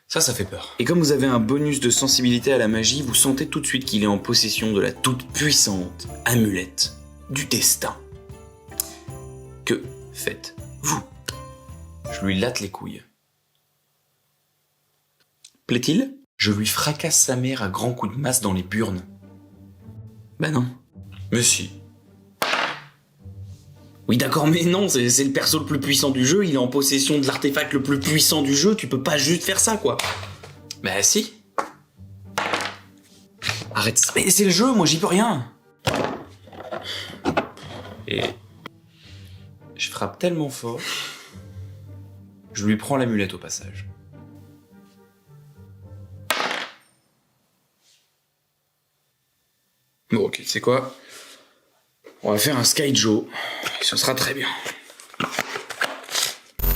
[SPEAKER 9] Ça fait peur. Et comme vous avez un bonus de sensibilité à la magie, vous sentez tout de suite qu'il est en possession de la toute-puissante amulette du destin. Que faites-vous? Je lui latte les couilles. Plaît-il? Je lui fracasse sa mère à grands coups de masse dans les burnes. Bah non. Mais si. Oui d'accord, mais non, c'est le perso le plus puissant du jeu, il est en possession de l'artefact le plus puissant du jeu, tu peux pas juste faire ça quoi. Bah si. Arrête ça. Mais c'est le jeu, moi j'y peux rien. Et... je frappe tellement fort... je lui prends l'amulette au passage. Bon ok, tu sais quoi? On va faire un Sky Joe, et ce sera très bien.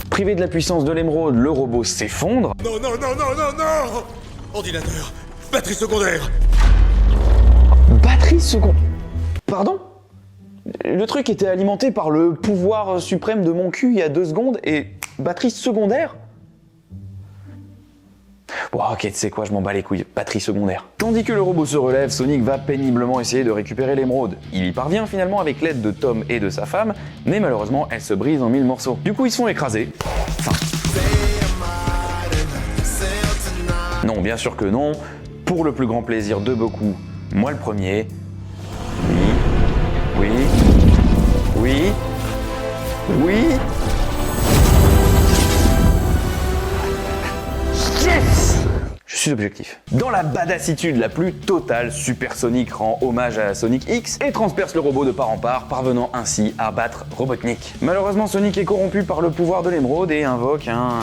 [SPEAKER 1] Privé de la puissance de l'émeraude, le robot s'effondre.
[SPEAKER 8] Non, non, non, non, non, non! Ordinateur, batterie secondaire!
[SPEAKER 1] Batterie secondaire. Pardon? Le truc était alimenté par le pouvoir suprême de mon cul il y a 2 secondes et batterie secondaire? Bon ok, tu sais quoi, je m'en bats les couilles, batterie secondaire. Tandis que le robot se relève, Sonic va péniblement essayer de récupérer l'émeraude. Il y parvient finalement avec l'aide de Tom et de sa femme, mais malheureusement elle se brise en 1000 morceaux. Du coup ils se font écraser. Enfin... non, bien sûr que non. Pour le plus grand plaisir de beaucoup, moi le premier. Oui. Oui. Oui. Yes! Je suis objectif. Dans la badassitude la plus totale, Super Sonic rend hommage à Sonic X et transperce le robot de part en part, parvenant ainsi à battre Robotnik. Malheureusement, Sonic est corrompu par le pouvoir de l'émeraude et invoque un...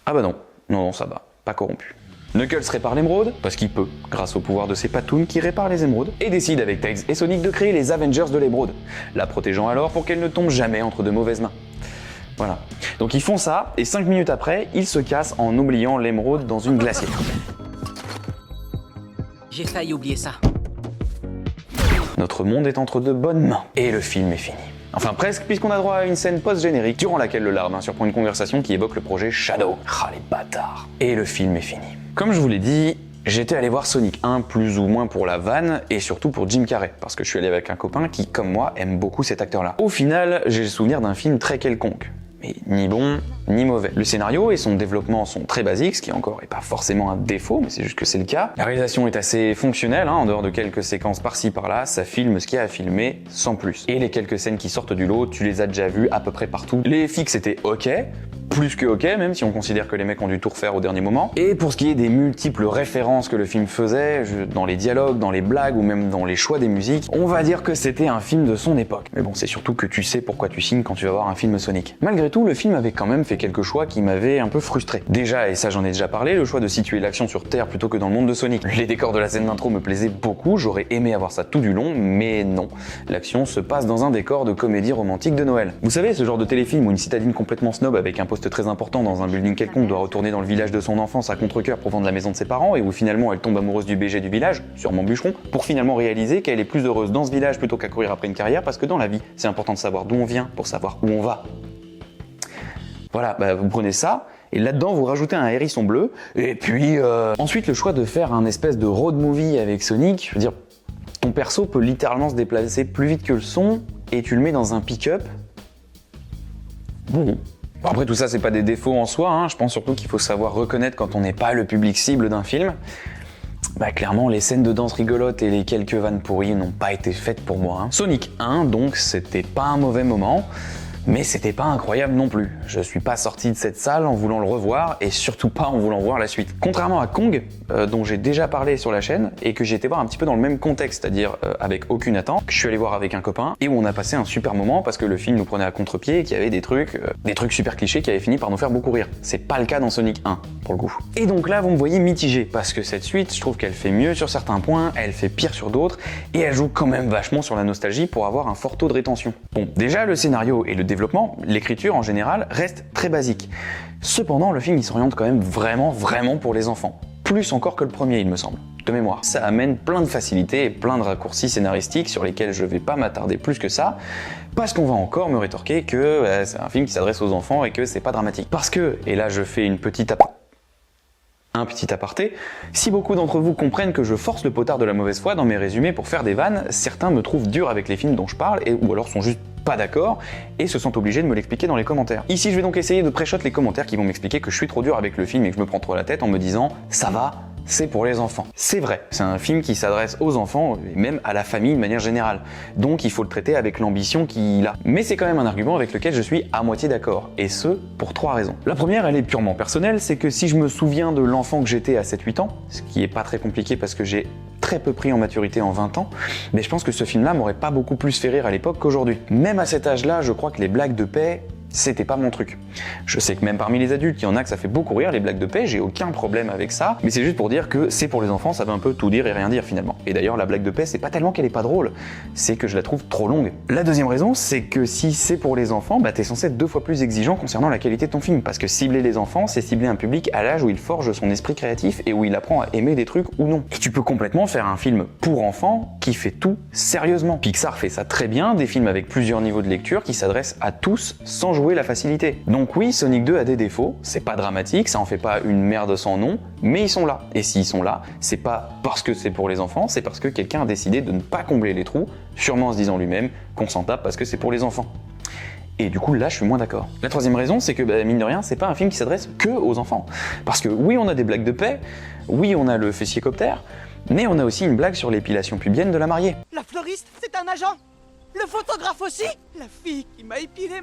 [SPEAKER 1] ah bah non, non, ça va, pas corrompu. Knuckles répare l'émeraude, parce qu'il peut, grâce au pouvoir de ses patounes qui réparent les émeraudes, et décide avec Tails et Sonic de créer les Avengers de l'émeraude, la protégeant alors pour qu'elle ne tombe jamais entre de mauvaises mains. Voilà. Donc ils font ça, et 5 minutes après, ils se cassent en oubliant l'émeraude dans une glacière.
[SPEAKER 2] J'ai failli oublier ça.
[SPEAKER 1] Notre monde est entre de bonnes mains, et le film est fini. Enfin presque, puisqu'on a droit à une scène post-générique durant laquelle le lard surprend une conversation qui évoque le projet Shadow. Ah les bâtards. Et le film est fini. Comme je vous l'ai dit, j'étais allé voir Sonic 1 plus ou moins pour la vanne et surtout pour Jim Carrey, parce que je suis allé avec un copain qui, comme moi, aime beaucoup cet acteur-là. Au final, j'ai le souvenir d'un film très quelconque. Mais ni bon, ni mauvais. Le scénario et son développement sont très basiques, ce qui encore est pas forcément un défaut, mais c'est juste que c'est le cas. La réalisation est assez fonctionnelle, en dehors de quelques séquences par-ci par-là, ça filme ce qu'il y a à filmer, sans plus. Et les quelques scènes qui sortent du lot, tu les as déjà vues à peu près partout. Les FX étaient ok, plus que ok, même si on considère que les mecs ont dû tout refaire au dernier moment. Et pour ce qui est des multiples références que le film faisait, dans les dialogues, dans les blagues ou même dans les choix des musiques, on va dire que c'était un film de son époque. Mais bon, c'est surtout que tu sais pourquoi tu signes quand tu vas voir un film Sonic. Malgré tout, le film avait quand même fait quelques choix qui m'avaient un peu frustré. Déjà, et ça j'en ai déjà parlé, le choix de situer l'action sur Terre plutôt que dans le monde de Sonic. Les décors de la scène d'intro me plaisaient beaucoup, j'aurais aimé avoir ça tout du long, mais non. L'action se passe dans un décor de comédie romantique de Noël. Vous savez, ce genre de téléfilm où une citadine complètement snob avec un poste très important dans un building quelconque doit retourner dans le village de son enfance à contre-cœur pour vendre la maison de ses parents et où finalement elle tombe amoureuse du BG du village, sûrement bûcheron, pour finalement réaliser qu'elle est plus heureuse dans ce village plutôt qu'à courir après une carrière parce que dans la vie, c'est important de savoir d'où on vient pour savoir où on va. Voilà, vous prenez ça, et là-dedans vous rajoutez un hérisson bleu, et puis ensuite le choix de faire un espèce de road movie avec Sonic, je veux dire, ton perso peut littéralement se déplacer plus vite que le son, et tu le mets dans un pick-up. Bon, après tout ça c'est pas des défauts en soi, je pense surtout qu'il faut savoir reconnaître quand on n'est pas le public cible d'un film. Clairement les scènes de danse rigolotes et les quelques vannes pourries n'ont pas été faites pour moi. Sonic 1 donc c'était pas un mauvais moment, mais c'était pas incroyable non plus. Je suis pas sorti de cette salle en voulant le revoir et surtout pas en voulant voir la suite. Contrairement à Kong, dont j'ai déjà parlé sur la chaîne et que j'ai été voir un petit peu dans le même contexte, c'est-à-dire avec aucune attente, que je suis allé voir avec un copain et où on a passé un super moment parce que le film nous prenait à contre-pied et qu'il y avait des trucs super clichés qui avaient fini par nous faire beaucoup rire. C'est pas le cas dans Sonic 1, pour le coup. Et donc là, vous me voyez mitigé parce que cette suite, je trouve qu'elle fait mieux sur certains points, elle fait pire sur d'autres et elle joue quand même vachement sur la nostalgie pour avoir un fort taux de rétention. Bon, déjà le scénario et le développement, l'écriture en général reste très basique. Cependant, le film il s'oriente quand même vraiment pour les enfants. Plus encore que le premier, il me semble, de mémoire. Ça amène plein de facilités et plein de raccourcis scénaristiques sur lesquels je vais pas m'attarder plus que ça, parce qu'on va encore me rétorquer que c'est un film qui s'adresse aux enfants et que c'est pas dramatique. Parce que, et là je fais un petit aparté, si beaucoup d'entre vous comprennent que je force le potard de la mauvaise foi dans mes résumés pour faire des vannes, certains me trouvent dur avec les films dont je parle, ou alors sont juste pas d'accord et se sentent obligés de me l'expliquer dans les commentaires. Ici, je vais donc essayer de pré-shot les commentaires qui vont m'expliquer que je suis trop dur avec le film et que je me prends trop la tête en me disant « ça va ». C'est pour les enfants. C'est vrai, c'est un film qui s'adresse aux enfants et même à la famille de manière générale. Donc il faut le traiter avec l'ambition qu'il a. Mais c'est quand même un argument avec lequel je suis à moitié d'accord. Et ce, pour 3 raisons. La première, elle est purement personnelle, c'est que si je me souviens de l'enfant que j'étais à 7-8 ans, ce qui est pas très compliqué parce que j'ai très peu pris en maturité en 20 ans, mais je pense que ce film-là m'aurait pas beaucoup plus fait rire à l'époque qu'aujourd'hui. Même à cet âge-là, je crois que les blagues de paix, c'était pas mon truc. Je sais que même parmi les adultes, il y en a que ça fait beaucoup rire, les blagues de paix, j'ai aucun problème avec ça, mais c'est juste pour dire que c'est pour les enfants, ça veut un peu tout dire et rien dire finalement. Et d'ailleurs, la blague de paix, c'est pas tellement qu'elle est pas drôle, c'est que je la trouve trop longue. La deuxième raison, c'est que si c'est pour les enfants, t'es censé être 2 fois plus exigeant concernant la qualité de ton film, parce que cibler les enfants, c'est cibler un public à l'âge où il forge son esprit créatif et où il apprend à aimer des trucs ou non. Et tu peux complètement faire un film pour enfants qui fait tout sérieusement. Pixar fait ça très bien, des films avec plusieurs niveaux de lecture qui s'adressent à tous sans jouer la facilité. Donc oui, Sonic 2 a des défauts, c'est pas dramatique, ça en fait pas une merde sans nom, mais ils sont là. Et s'ils sont là, c'est pas parce que c'est pour les enfants, c'est parce que quelqu'un a décidé de ne pas combler les trous, sûrement en se disant lui-même qu'on s'en tape parce que c'est pour les enfants. Et du coup, là, je suis moins d'accord. La troisième raison, c'est que, mine de rien, c'est pas un film qui s'adresse que aux enfants. Parce que oui, on a des blagues de paix, oui, on a le fessier-coptère, mais on a aussi une blague sur l'épilation pubienne de la mariée.
[SPEAKER 2] La fleuriste, c'est un agent. Le photographe aussi. La fille qui m'a épilé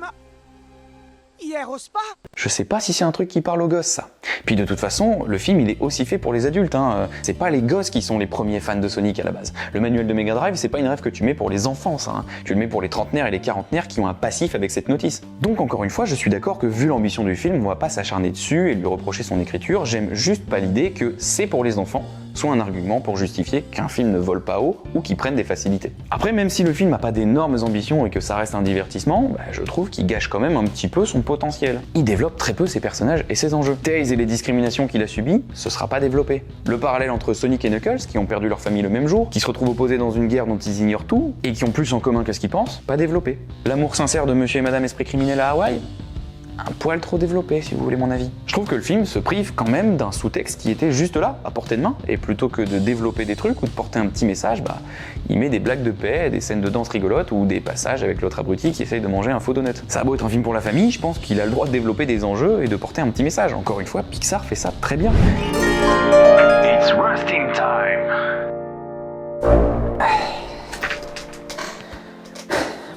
[SPEAKER 2] hier au spa.
[SPEAKER 1] Je sais pas si c'est un truc qui parle aux gosses, ça. Puis de toute façon, le film il est aussi fait pour les adultes, C'est pas les gosses qui sont les premiers fans de Sonic à la base. Le manuel de Mega Drive, c'est pas une rêve que tu mets pour les enfants, ça. Tu le mets pour les trentenaires et les quarantenaires qui ont un passif avec cette notice. Donc encore une fois, je suis d'accord que vu l'ambition du film, on va pas s'acharner dessus et lui reprocher son écriture, j'aime juste pas l'idée que c'est pour les enfants, soit un argument pour justifier qu'un film ne vole pas haut ou qu'il prenne des facilités. Après, même si le film n'a pas d'énormes ambitions et que ça reste un divertissement, je trouve qu'il gâche quand même un petit peu son potentiel. Il développe très peu ses personnages et ses enjeux. Tails et les discriminations qu'il a subies, ce sera pas développé. Le parallèle entre Sonic et Knuckles, qui ont perdu leur famille le même jour, qui se retrouvent opposés dans une guerre dont ils ignorent tout, et qui ont plus en commun que ce qu'ils pensent, pas développé. L'amour sincère de monsieur et madame esprit criminel à Hawaï, un poil trop développé, si vous voulez mon avis. Je trouve que le film se prive quand même d'un sous-texte qui était juste là, à portée de main, et plutôt que de développer des trucs ou de porter un petit message, il met des blagues de paix, des scènes de danse rigolotes ou des passages avec l'autre abruti qui essaye de manger un faux donut. Ça a beau être un film pour la famille, je pense qu'il a le droit de développer des enjeux et de porter un petit message. Encore une fois, Pixar fait ça très bien.
[SPEAKER 8] It's roasting time.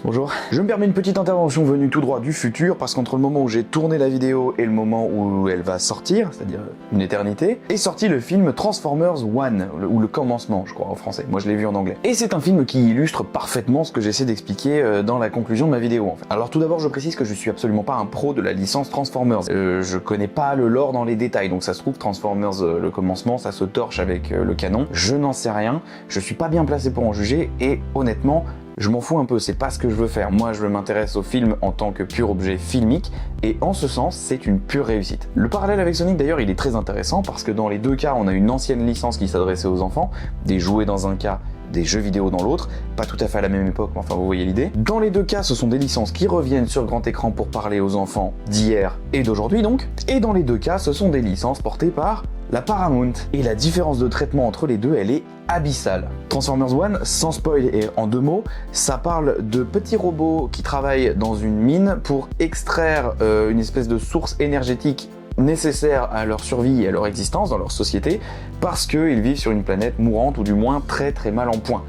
[SPEAKER 1] Bonjour. Je me permets une petite intervention venue tout droit du futur parce qu'entre le moment où j'ai tourné la vidéo et le moment où elle va sortir, c'est-à-dire une éternité, est sorti le film Transformers One, ou le commencement, je crois en français. Moi je l'ai vu en anglais. Et c'est un film qui illustre parfaitement ce que j'essaie d'expliquer dans la conclusion de ma vidéo en fait. Alors tout d'abord je précise que je suis absolument pas un pro de la licence Transformers. Je connais pas le lore dans les détails, donc ça se trouve Transformers le commencement, ça se torche avec le canon. Je n'en sais rien, je suis pas bien placé pour en juger et honnêtement, je m'en fous un peu, c'est pas ce que je veux faire. Moi, je m'intéresse au film en tant que pur objet filmique, et en ce sens, c'est une pure réussite. Le parallèle avec Sonic, d'ailleurs, il est très intéressant, parce que dans les deux cas, on a une ancienne licence qui s'adressait aux enfants, des jouets dans un cas, des jeux vidéo dans l'autre, pas tout à fait à la même époque, mais enfin vous voyez l'idée. Dans les deux cas, ce sont des licences qui reviennent sur grand écran pour parler aux enfants d'hier et d'aujourd'hui donc, et dans les deux cas, ce sont des licences portées par la Paramount. Et la différence de traitement entre les deux, elle est abyssale. Transformers One, sans spoil et en deux mots, ça parle de petits robots qui travaillent dans une mine pour extraire une espèce de source énergétique nécessaires à leur survie et à leur existence dans leur société parce qu'ils vivent sur une planète mourante ou du moins très très mal en point.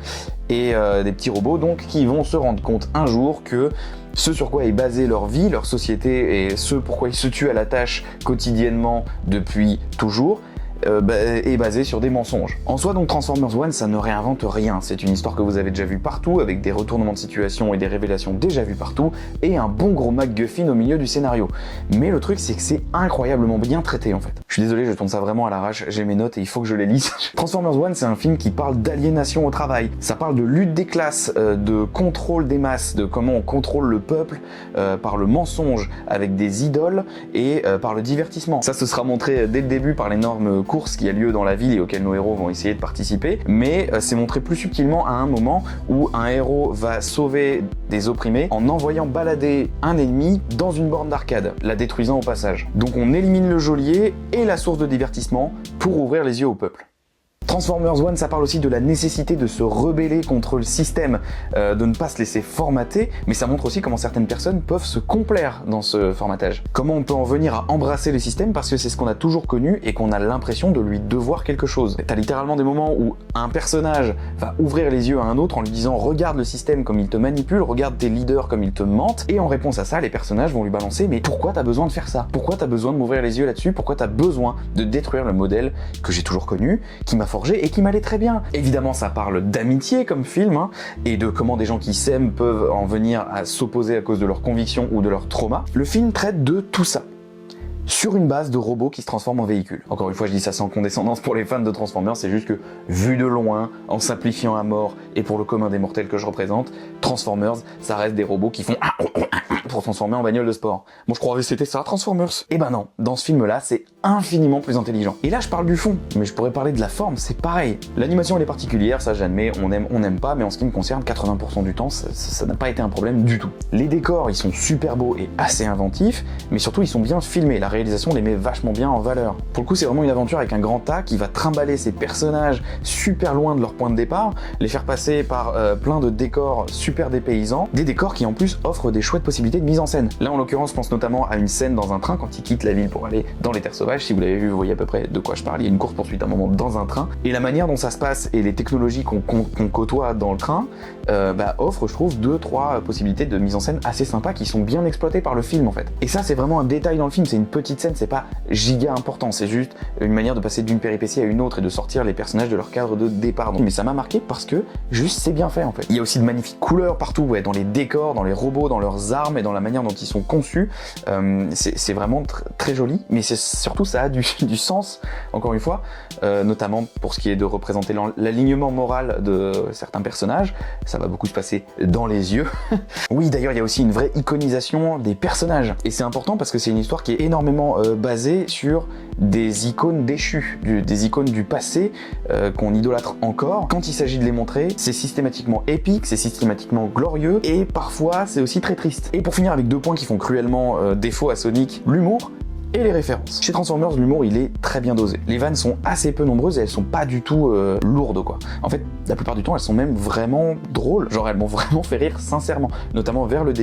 [SPEAKER 1] Et des petits robots donc qui vont se rendre compte un jour que ce sur quoi est basée leur vie, leur société et ce pourquoi ils se tuent à la tâche quotidiennement depuis toujours, est basé sur des mensonges. En soi donc Transformers One ça ne réinvente rien, c'est une histoire que vous avez déjà vue partout avec des retournements de situation et des révélations déjà vues partout et un bon gros MacGuffin au milieu du scénario. Mais le truc c'est que c'est incroyablement bien traité en fait. Je suis désolé, je tourne ça vraiment à l'arrache, j'ai mes notes et il faut que je les lise. Transformers One c'est un film qui parle d'aliénation au travail, ça parle de lutte des classes, de contrôle des masses, de comment on contrôle le peuple par le mensonge avec des idoles et par le divertissement. Ça se sera montré dès le début par l'énorme course qui a lieu dans la ville et auquel nos héros vont essayer de participer, mais c'est montré plus subtilement à un moment où un héros va sauver des opprimés en envoyant balader un ennemi dans une borne d'arcade, la détruisant au passage. Donc on élimine le geôlier et la source de divertissement pour ouvrir les yeux au peuple. Transformers One, ça parle aussi de la nécessité de se rebeller contre le système, de ne pas se laisser formater, mais ça montre aussi comment certaines personnes peuvent se complaire dans ce formatage. Comment on peut en venir à embrasser le système parce que c'est ce qu'on a toujours connu et qu'on a l'impression de lui devoir quelque chose. T'as littéralement des moments où un personnage va ouvrir les yeux à un autre en lui disant « Regarde le système comme il te manipule, regarde tes leaders comme ils te mentent », et en réponse à ça, les personnages vont lui balancer « Mais pourquoi t'as besoin de faire ça? Pourquoi t'as besoin de m'ouvrir les yeux là-dessus? Pourquoi t'as besoin de détruire le modèle que j'ai toujours connu, qui m'a forgé et qui m'allait très bien ?» Évidemment, ça parle d'amitié comme film, et de comment des gens qui s'aiment peuvent en venir à s'opposer à cause de leurs convictions ou de leurs traumas. Le film traite de tout ça, sur une base de robots qui se transforment en véhicules. Encore une fois, je dis ça sans condescendance pour les fans de Transformers, c'est juste que, vu de loin, en simplifiant à mort, et pour le commun des mortels que je représente, Transformers, ça reste des robots qui font pour transformer en bagnole de sport. Bon, je croyais que c'était ça, Transformers. Eh ben non, dans ce film-là, c'est infiniment plus intelligent. Et là, je parle du fond, mais je pourrais parler de la forme, c'est pareil. L'animation, elle est particulière, ça j'admets, on n'aime pas, mais en ce qui me concerne, 80% du temps, ça n'a pas été un problème du tout. Les décors, ils sont super beaux et assez inventifs, mais surtout, ils sont bien filmés. La réalisation les met vachement bien en valeur. Pour le coup, c'est vraiment une aventure avec un grand A qui va trimballer ses personnages super loin de leur point de départ, les faire passer par plein de décors super dépaysants, des décors qui en plus offrent des chouettes possibilités de mise en scène. Là, en l'occurrence, je pense notamment à une scène dans un train quand ils quittent la ville pour aller dans les terres sauvages. Si vous l'avez vu, vous voyez à peu près de quoi je parle. Il y a une course-poursuite à un moment dans un train, et la manière dont ça se passe et les technologies qu'on côtoie dans le train offrent, je trouve, 2-3 possibilités de mise en scène assez sympas qui sont bien exploitées par le film en fait. Et ça, c'est vraiment un détail dans le film, c'est une petite scène, c'est pas giga important, c'est juste une manière de passer d'une péripétie à une autre et de sortir les personnages de leur cadre de départ. Mais ça m'a marqué parce que juste c'est bien fait en fait. Il y a aussi de magnifiques couleurs partout, dans les décors, dans les robots, dans leurs armes et dans la manière dont ils sont conçus, c'est vraiment très joli, mais surtout ça a du sens, encore une fois, notamment pour ce qui est de représenter l'alignement moral de certains personnages. Ça va beaucoup se passer dans les yeux. Oui, d'ailleurs, il y a aussi une vraie iconisation des personnages, et c'est important parce que c'est une histoire qui est énormément basée sur des icônes déchues, des icônes du passé qu'on idolâtre encore. Quand il s'agit de les montrer, c'est systématiquement épique, c'est systématiquement glorieux, et parfois c'est aussi très triste. Et pour finir avec 2 points qui font cruellement défaut à Sonic, l'humour et les références. Chez Transformers, l'humour il est très bien dosé. Les vannes sont assez peu nombreuses et elles sont pas du tout lourdes quoi. En fait, la plupart du temps, elles sont même vraiment drôles. Genre elles m'ont vraiment fait rire sincèrement. Notamment vers le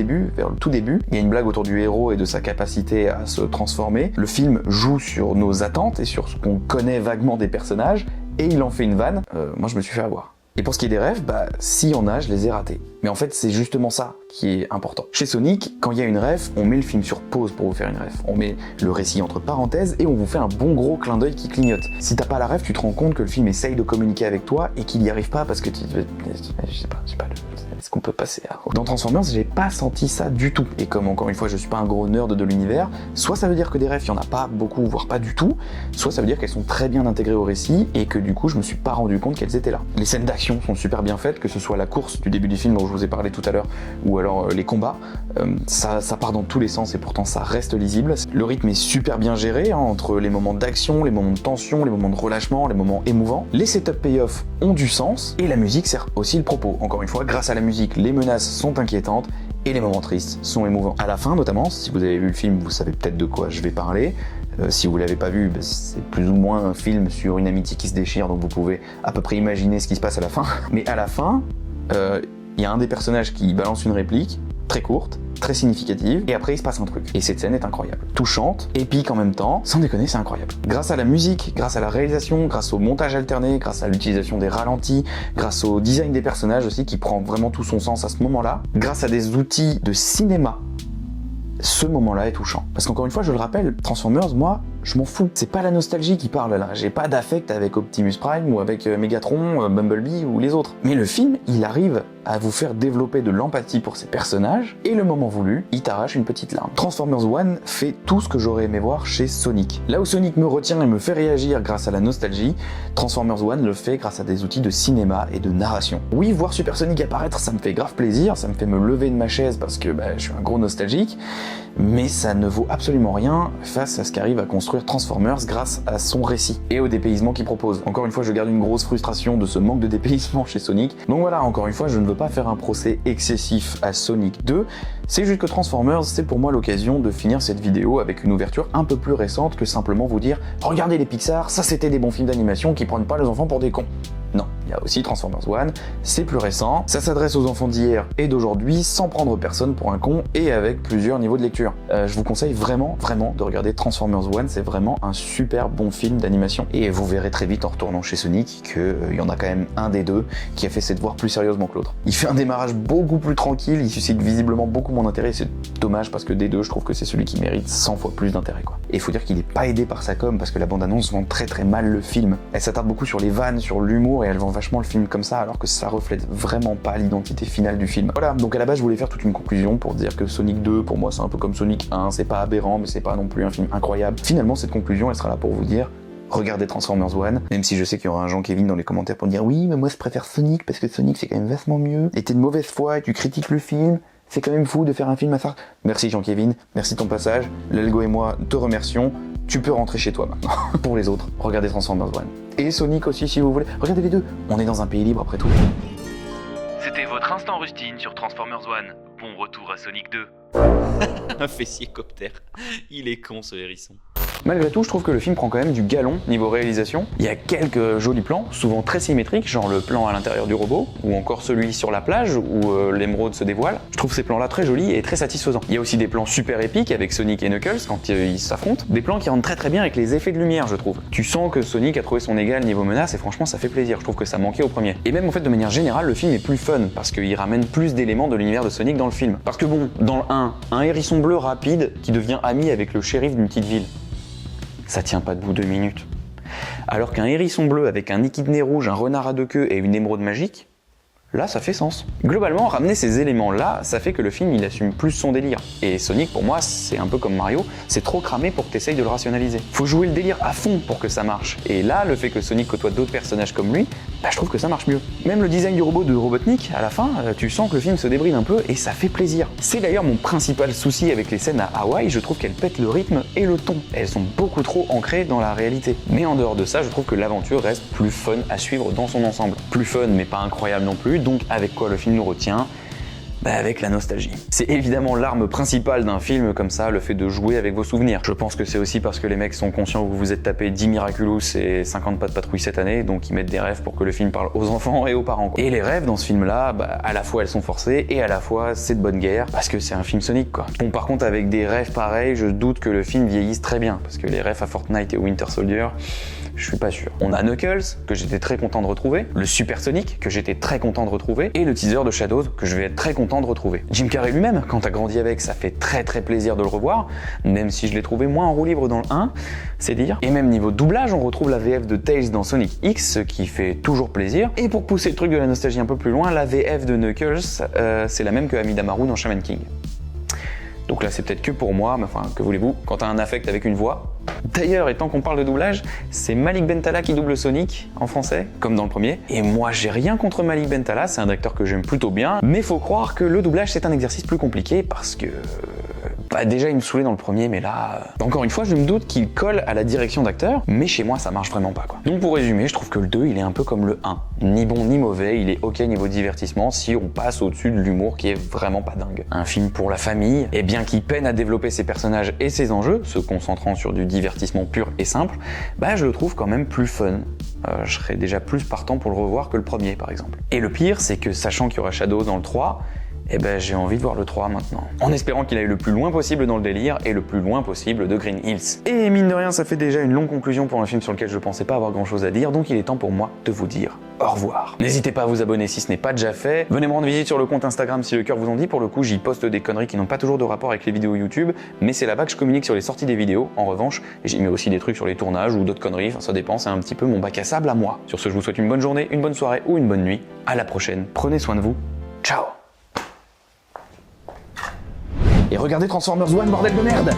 [SPEAKER 1] tout début, il y a une blague autour du héros et de sa capacité à se transformer. Le film joue sur nos attentes et sur ce qu'on connaît vaguement des personnages, et il en fait une vanne. Moi je me suis fait avoir. Et pour ce qui est des rêves, s'il y en a, je les ai ratés. Mais en fait, c'est justement ça qui est important. Chez Sonic, quand il y a une ref, on met le film sur pause pour vous faire une ref. On met le récit entre parenthèses et on vous fait un bon gros clin d'œil qui clignote. Si t'as pas la ref, tu te rends compte que le film essaye de communiquer avec toi et qu'il y arrive pas parce que je sais pas, est-ce qu'on peut passer à... Dans Transformers, j'ai pas senti ça du tout. Et comme encore une fois, je suis pas un gros nerd de l'univers, soit ça veut dire que des refs, il y en a pas beaucoup, voire pas du tout, soit ça veut dire qu'elles sont très bien intégrées au récit et que du coup, je me suis pas rendu compte qu'elles étaient là. Les scènes d'action sont super bien faites, que ce soit la course du début du film dont je vous ai parlé tout à l'heure, ou alors les combats, ça part dans tous les sens et pourtant ça reste lisible. Le rythme est super bien géré, entre les moments d'action, les moments de tension, les moments de relâchement, les moments émouvants. Les setup payoff ont du sens et la musique sert aussi le propos. Encore une fois, grâce à la musique, les menaces sont inquiétantes et les moments tristes sont émouvants. À la fin notamment, si vous avez vu le film, vous savez peut-être de quoi je vais parler. Si vous l'avez pas vu, c'est plus ou moins un film sur une amitié qui se déchire, donc vous pouvez à peu près imaginer ce qui se passe à la fin. Mais à la fin, il y a un des personnages qui balance une réplique, très courte, très significative, et après il se passe un truc. Et cette scène est incroyable. Touchante, épique en même temps, sans déconner, c'est incroyable. Grâce à la musique, grâce à la réalisation, grâce au montage alterné, grâce à l'utilisation des ralentis, grâce au design des personnages aussi, qui prend vraiment tout son sens à ce moment-là, grâce à des outils de cinéma, ce moment-là est touchant. Parce qu'encore une fois, je le rappelle, Transformers, moi, je m'en fous. C'est pas la nostalgie qui parle là. J'ai pas d'affect avec Optimus Prime ou avec Megatron, Bumblebee ou les autres. Mais le film, il arrive à vous faire développer de l'empathie pour ces personnages, et le moment voulu, il t'arrache une petite larme. Transformers One fait tout ce que j'aurais aimé voir chez Sonic. Là où Sonic me retient et me fait réagir grâce à la nostalgie, Transformers One le fait grâce à des outils de cinéma et de narration. Oui, voir Super Sonic apparaître, ça me fait grave plaisir, ça me fait me lever de ma chaise parce que je suis un gros nostalgique, mais ça ne vaut absolument rien face à ce qu'arrive à construire Transformers grâce à son récit et au dépaysement qu'il propose. Encore une fois, je garde une grosse frustration de ce manque de dépaysement chez Sonic. Donc voilà, encore une fois, je ne veux pas faire un procès excessif à Sonic 2, c'est juste que Transformers, c'est pour moi l'occasion de finir cette vidéo avec une ouverture un peu plus récente que simplement vous dire « Regardez les Pixar, ça c'était des bons films d'animation qui prennent pas les enfants pour des cons ». Non, il y a aussi Transformers One, c'est plus récent, ça s'adresse aux enfants d'hier et d'aujourd'hui sans prendre personne pour un con et avec plusieurs niveaux de lecture. Je vous conseille vraiment de regarder Transformers One, c'est vraiment un super bon film d'animation et vous verrez très vite en retournant chez Sonic qu'il y en a quand même un des deux qui a fait ses devoirs plus sérieusement que l'autre. Il fait un démarrage beaucoup plus tranquille, il suscite visiblement beaucoup moins d'intérêt, c'est dommage parce que des deux, je trouve que c'est celui qui mérite 100 fois plus d'intérêt quoi. Et il faut dire qu'il est pas aidé par sa com parce que la bande-annonce vend très mal le film. Elle s'attarde beaucoup sur les vannes, sur l'humour et elle vend vachement le film comme ça alors que ça reflète vraiment pas l'identité finale du film. Voilà, donc à la base je voulais faire toute une conclusion pour dire que Sonic 2 pour moi c'est un peu comme Sonic 1, c'est pas aberrant mais c'est pas non plus un film incroyable. Finalement cette conclusion elle sera là pour vous dire regardez Transformers One, même si je sais qu'il y aura un Jean-Kévin dans les commentaires pour me dire oui mais moi je préfère Sonic parce que Sonic c'est quand même vachement mieux et t'es de mauvaise foi et tu critiques le film. C'est quand même fou de faire un film à ça. Merci Jean-Kévin, merci de ton passage. Lelgo et moi te remercions. Tu peux rentrer chez toi maintenant. Pour les autres, regardez Transformers One. Et Sonic aussi si vous voulez. Regardez les deux. On est dans un pays libre après tout.
[SPEAKER 7] C'était votre instant rustine sur Transformers One. Bon retour à Sonic 2.
[SPEAKER 3] Un fessier copter. Il est con ce hérisson.
[SPEAKER 1] Malgré tout, je trouve que le film prend quand même du galon niveau réalisation. Il y a quelques jolis plans, souvent très symétriques, genre le plan à l'intérieur du robot, ou encore celui sur la plage où l'émeraude se dévoile. Je trouve ces plans-là très jolis et très satisfaisants. Il y a aussi des plans super épiques avec Sonic et Knuckles quand ils s'affrontent. Des plans qui rentrent très bien avec les effets de lumière, je trouve. Tu sens que Sonic a trouvé son égal niveau menace et franchement ça fait plaisir. Je trouve que ça manquait au premier. Et même en fait de manière générale, le film est plus fun parce qu'il ramène plus d'éléments de l'univers de Sonic dans le film. Parce que bon, dans le 1, un hérisson bleu rapide qui devient ami avec le shérif d'une petite ville. Ça tient pas debout 2 minutes. Alors qu'un hérisson bleu avec un équidné rouge, un renard à 2 queues et une émeraude magique, là ça fait sens. Globalement, ramener ces éléments-là, ça fait que le film il assume plus son délire. Et Sonic, pour moi, c'est un peu comme Mario, c'est trop cramé pour que t'essayes de le rationaliser. Faut jouer le délire à fond pour que ça marche. Et là, le fait que Sonic côtoie d'autres personnages comme lui, bah, je trouve que ça marche mieux. Même le design du robot de Robotnik, à la fin, tu sens que le film se débride un peu et ça fait plaisir. C'est d'ailleurs mon principal souci avec les scènes à Hawaï, je trouve qu'elles pètent le rythme et le ton. Elles sont beaucoup trop ancrées dans la réalité. Mais en dehors de ça, je trouve que l'aventure reste plus fun à suivre dans son ensemble. Plus fun, mais pas incroyable non plus, donc avec quoi le film nous retient ? Bah avec la nostalgie. C'est évidemment l'arme principale d'un film comme ça, le fait de jouer avec vos souvenirs. Je pense que c'est aussi parce que les mecs sont conscients que vous vous êtes tapé 10 Miraculous et 50 pas de patrouille cette année, donc ils mettent des rêves pour que le film parle aux enfants et aux parents, quoi. Et les rêves dans ce film-là, bah à la fois elles sont forcées et à la fois c'est de bonne guerre, parce que c'est un film Sonic, quoi. Bon, par contre avec des rêves pareils, je doute que le film vieillisse très bien, parce que les rêves à Fortnite et Winter Soldier, je suis pas sûr. On a Knuckles, que j'étais très content de retrouver, le Super Sonic, que j'étais très content de retrouver, et le teaser de Shadows, que je vais être très content de retrouver. Jim Carrey lui-même, quand t'as grandi avec, ça fait très plaisir de le revoir, même si je l'ai trouvé moins en roue libre dans le 1, c'est dire. Et même niveau doublage, on retrouve la VF de Tails dans Sonic X, ce qui fait toujours plaisir. Et pour pousser le truc de la nostalgie un peu plus loin, la VF de Knuckles, c'est la même que Hamid Amaru dans Shaman King. Donc là, c'est peut-être que pour moi, mais enfin, que voulez-vous, quand t'as un affect avec une voix. D'ailleurs, et tant qu'on parle de doublage, c'est Malik Bentala qui double Sonic en français, comme dans le premier. Et moi, j'ai rien contre Malik Bentala, c'est un acteur que j'aime plutôt bien, mais faut croire que le doublage, c'est un exercice plus compliqué parce que... Bah déjà, il me saoulait dans le premier, mais là... Encore une fois, je me doute qu'il colle à la direction d'acteur, mais chez moi, ça marche vraiment pas, quoi. Donc pour résumer, je trouve que le 2, il est un peu comme le 1. Ni bon ni mauvais, il est ok niveau divertissement si on passe au-dessus de l'humour qui est vraiment pas dingue. Un film pour la famille, et bien qu'il peine à développer ses personnages et ses enjeux, se concentrant sur du divertissement pur et simple, bah je le trouve quand même plus fun. Je serais déjà plus partant pour le revoir que le premier, par exemple. Et le pire, c'est que sachant qu'il y aura Shadows dans le 3, eh ben j'ai envie de voir le 3 maintenant. En espérant qu'il aille le plus loin possible dans le délire et le plus loin possible de Green Hills. Et mine de rien, ça fait déjà une longue conclusion pour un film sur lequel je pensais pas avoir grand chose à dire, donc il est temps pour moi de vous dire au revoir. N'hésitez pas à vous abonner si ce n'est pas déjà fait. Venez me rendre visite sur le compte Instagram si le cœur vous en dit. Pour le coup, j'y poste des conneries qui n'ont pas toujours de rapport avec les vidéos YouTube, mais c'est là-bas que je communique sur les sorties des vidéos. En revanche, j'y mets aussi des trucs sur les tournages ou d'autres conneries, enfin ça dépend, c'est un petit peu mon bac à sable à moi. Sur ce, je vous souhaite une bonne journée, une bonne soirée ou une bonne nuit. À la prochaine, prenez soin de vous. Ciao. Et regardez Transformers One, bordel de merde!